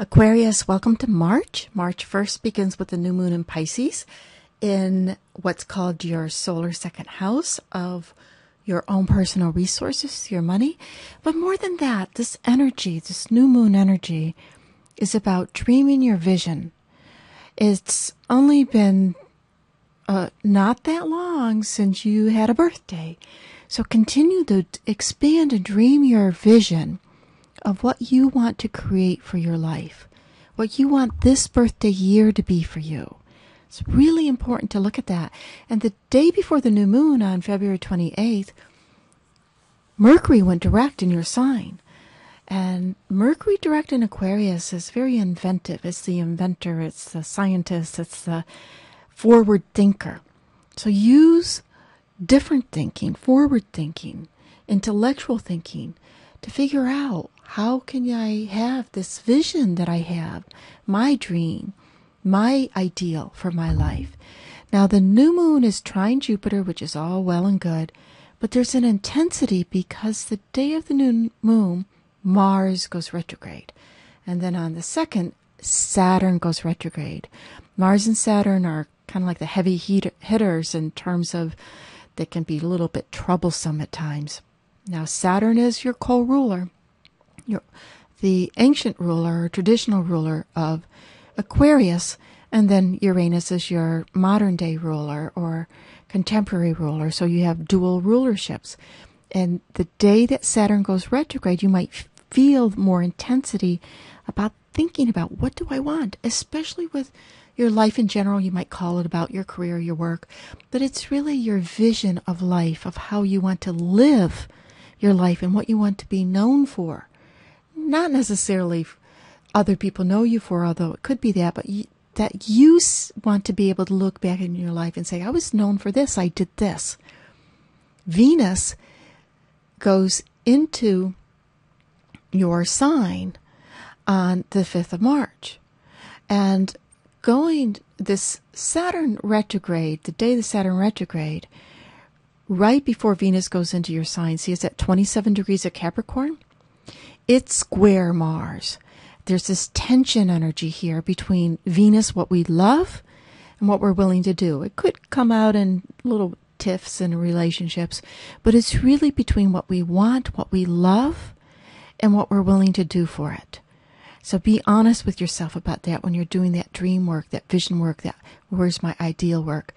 Aquarius, welcome to March. March 1st begins with the new moon in Pisces in what's called your solar second house of your own personal resources, your money. But more than that, this energy, this new moon energy, is about dreaming your vision. It's only been not that long since you had a birthday. So continue to expand and dream your vision of what you want to create for your life, what you want this birthday year to be for you. It's really important to look at that. And the day before the new moon on February 28th, Mercury went direct in your sign. And Mercury direct in Aquarius is very inventive. It's the inventor, it's the scientist, it's the forward thinker. So use different thinking, forward thinking, intellectual thinking to figure out, how can I have this vision that I have, my dream, my ideal for my life? Now, the new moon is trine Jupiter, which is all well and good, but there's an intensity because the day of the new moon, Mars goes retrograde. And then on the second, Saturn goes retrograde. Mars and Saturn are kind of like the heavy hitters in terms of they can be a little bit troublesome at times. Now, Saturn is your co-ruler, the ancient ruler, or traditional ruler of Aquarius, and then Uranus is your modern-day ruler or contemporary ruler, so you have dual rulerships. And the day that Saturn goes retrograde, you might feel more intensity about thinking about, what do I want? Especially with your life in general, you might call it about your career, your work, but it's really your vision of life, of how you want to live your life and what you want to be known for. Not necessarily other people know you for, although it could be that, but that you want to be able to look back in your life and say, I was known for this, I did this. Venus goes into your sign on the 5th of March. And this Saturn retrograde, the day the Saturn retrograde, right before Venus goes into your sign, see it's at 27 degrees of Capricorn? It's square Mars. There's this tension energy here between Venus, what we love, and what we're willing to do. It could come out in little tiffs in relationships, but it's really between what we want, what we love, and what we're willing to do for it. So be honest with yourself about that when you're doing that dream work, that vision work, that where's my ideal work.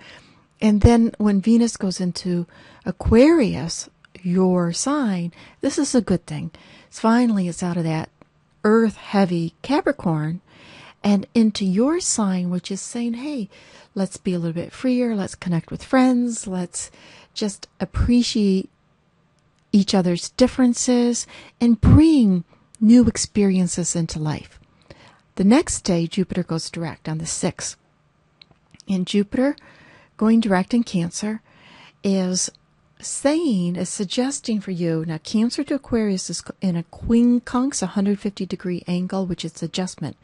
And then when Venus goes into Aquarius, your sign, this is a good thing. Finally, it's out of that earth-heavy Capricorn and into your sign, which is saying, hey, let's be a little bit freer. Let's connect with friends. Let's just appreciate each other's differences and bring new experiences into life. The next day, Jupiter goes direct on the 6th. And Jupiter going direct in Cancer is suggesting for you, now Cancer to Aquarius is in a quincunx 150-degree angle, which is adjustment.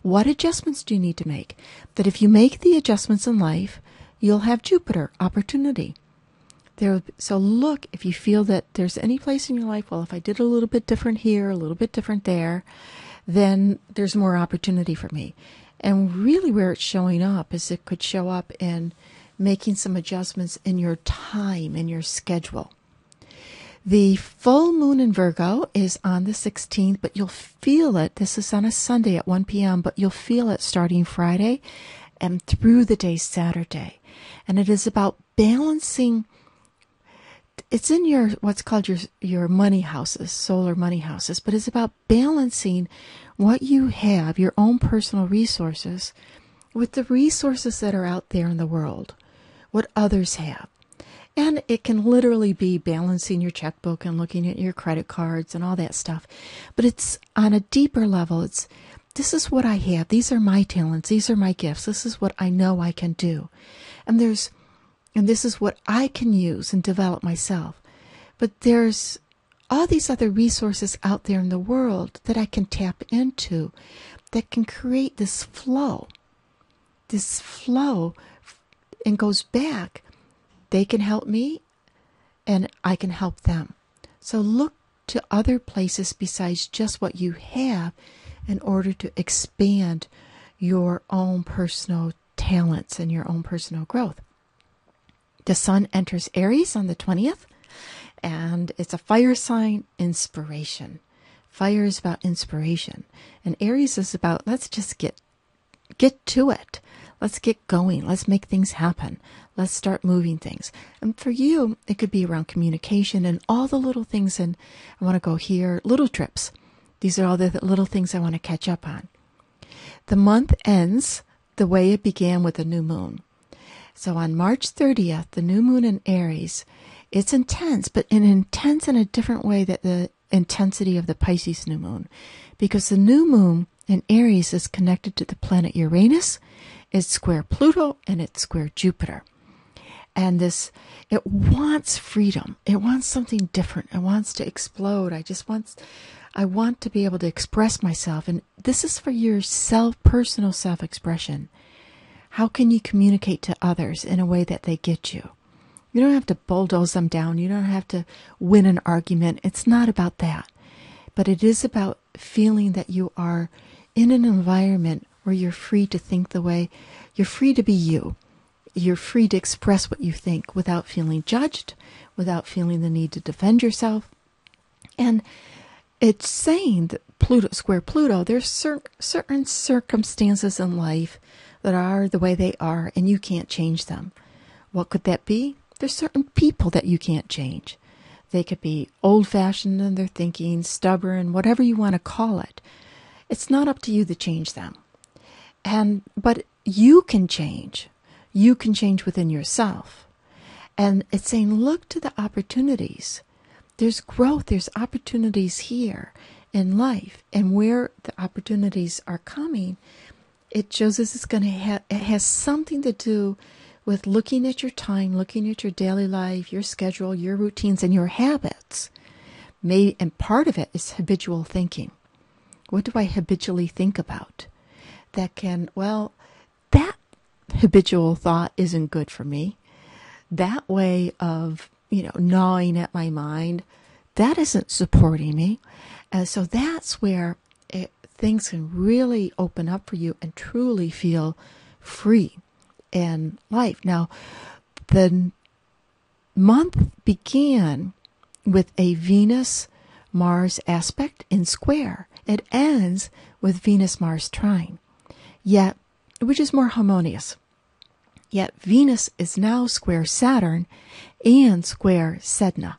What adjustments do you need to make? That if you make the adjustments in life, you'll have Jupiter, opportunity. So look, if you feel that there's any place in your life, well, if I did a little bit different here, a little bit different there, then there's more opportunity for me. And really where it's showing up is it could show up in making some adjustments in your time, in your schedule. The full moon in Virgo is on the 16th, but you'll feel it. This is on a Sunday at 1 p.m., but you'll feel it starting Friday and through the day Saturday. And it is about balancing. It's in your what's called your money houses, solar money houses, but it's about balancing what you have, your own personal resources, with the resources that are out there in the world, what others have. And it can literally be balancing your checkbook and looking at your credit cards and all that stuff. But it's on a deeper level. This is what I have. These are my talents. These are my gifts. This is what I know I can do. And this is what I can use and develop myself. But there's all these other resources out there in the world that I can tap into that can create this flow and goes back. They can help me and I can help them. So look to other places besides just what you have in order to expand your own personal talents and your own personal growth. The sun enters Aries on the 20th, and it's a fire sign, inspiration. Fire is about inspiration, and Aries is about, let's just get to it. Let's get going. Let's make things happen. Let's start moving things. And for you, it could be around communication and all the little things. And I want to go here, little trips. These are all the little things I want to catch up on. The month ends the way it began with the new moon. So on March 30th, the new moon in Aries, it's intense, but intense in a different way than the intensity of the Pisces new moon. Because the new moon in Aries is connected to the planet Uranus, it's square Pluto, and it's square Jupiter. And it wants freedom. It wants something different. It wants to explode. I want to be able to express myself. And this is for your personal self-expression. How can you communicate to others in a way that they get you? You don't have to bulldoze them down. You don't have to win an argument. It's not about that. But it is about feeling that you are in an environment where you're free to think the way, you're free to be you. You're free to express what you think without feeling judged, without feeling the need to defend yourself. And it's saying that square Pluto, there's certain circumstances in life that are the way they are, and you can't change them. What could that be? There's certain people that you can't change. They could be old-fashioned in their thinking, stubborn, whatever you want to call it. It's not up to you to change them. But you can change. You can change within yourself. And it's saying, look to the opportunities. There's growth, there's opportunities here in life. And where the opportunities are coming, it shows us it has something to do with looking at your time, looking at your daily life, your schedule, your routines, and your habits. And part of it is habitual thinking. What do I habitually think about? That habitual thought isn't good for me. That way of, gnawing at my mind, that isn't supporting me. And so that's where things can really open up for you and truly feel free in life. Now, the month began with a Venus-Mars aspect in square. It ends with Venus-Mars trine, which is more harmonious. Yet Venus is now square Saturn and square Sedna.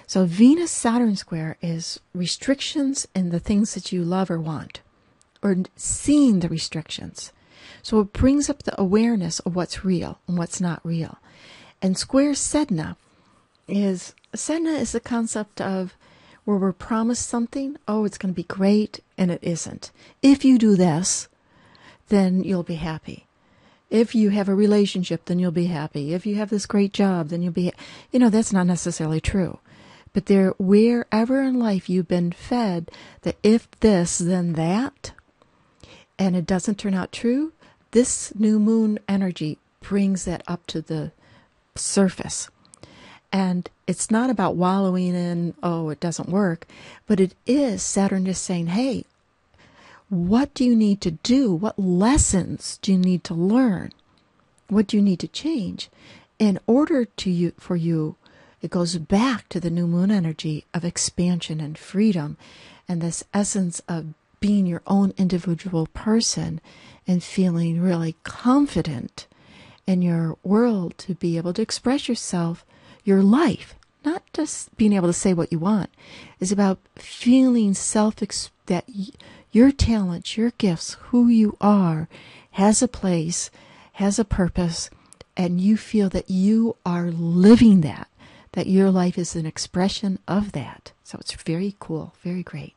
So Venus-Saturn square is restrictions in the things that you love or want, or seeing the restrictions. So it brings up the awareness of what's real and what's not real. And square Sedna is the concept of where we're promised something, it's going to be great, and it isn't. If you do this, then you'll be happy. If you have a relationship, then you'll be happy. If you have this great job, then you'll be, that's not necessarily true. But wherever in life you've been fed that if this, then that, and it doesn't turn out true, this new moon energy brings that up to the surface. And it's not about wallowing in, it doesn't work, but it is Saturn just saying, hey, what do you need to do? What lessons do you need to learn? What do you need to change in order for you? It goes back to the new moon energy of expansion and freedom and this essence of being your own individual person and feeling really confident in your world to be able to express yourself, your life, not just being able to say what you want. It's about feeling that your talents, your gifts, who you are, has a place, has a purpose, and you feel that you are living that your life is an expression of that. So it's very cool, very great.